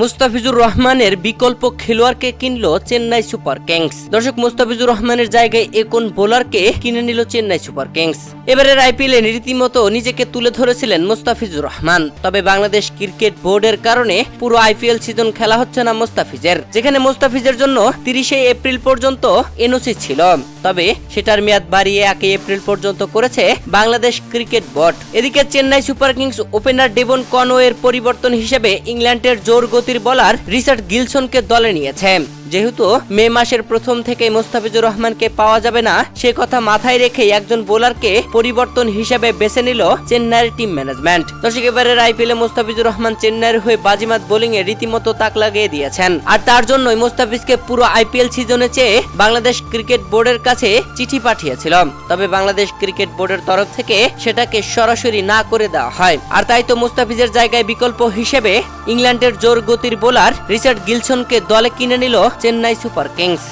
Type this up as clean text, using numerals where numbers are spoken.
মুস্তাফিজুর রহমানের বিকল্প খেলোয়াড়কে কিনল চেন্নাই সুপার কিংস। দর্শক, মুস্তাফিজুর রহমানের জায়গায় কোন বোলারকে কিনে নিল চেন্নাই সুপার কিংস। এবারের আইপিএলে রীতিমতো নিজেকে তুলে ধরেছিলেন মুস্তাফিজুর রহমান। তবে বাংলাদেশ ক্রিকেট বোর্ডের কারণে পুরো আইপিএল সিজন খেলা হচ্ছে না মুস্তাফিজের, যেখানে মুস্তাফিজের জন্য 30 এপ্রিল পর্যন্ত এনওসি ছিল। তবে সেটার মেয়াদ বাড়িয়ে 1 এপ্রিল পর্যন্ত করেছে বাংলাদেশ ক্রিকেট বোর্ড। এদিকে Chennai Super Kings opener Devon কনওয়ের পরিবর্তন হিসেবে ইংল্যান্ডের জোর গতির বোলার রিচার্ড গিলসনকে দলে নিয়েছে। যেহেতু মে মাসের প্রথম থেকে মুস্তাফিজুর রহমানকে পাওয়া যাবে না, সে কথা মাথায় রেখে একজন বোলারকে পরিবর্তন হিসেবে বেছে নিল চেন্নাইয়ের টিম ম্যানেজমেন্ট। দর্শক, এবারের আইপিএলে মুস্তাফিজুর রহমান চেন্নাইয়ের হয়ে বাজিমাত বোলিং এ রীতিমতো তাক লাগিয়ে দিয়েছেন। আর তার জন্যই মুস্তাফিজকে পুরো আইপিএল সিজনে চেয়ে বাংলাদেশ ক্রিকেট বোর্ডের কাছে চিঠি পাঠিয়েছিল। তবে বাংলাদেশ ক্রিকেট বোর্ডের তরফ থেকে সেটাকে সরাসরি না করে দেওয়া হয়। আর তাই তো মুস্তাফিজের জায়গায় বিকল্প হিসেবে ইংল্যান্ডের জোর গতির বোলার রিচার্ড গিলসনকে দলে কিনে নিল চেন্নাই সুপার কিংস।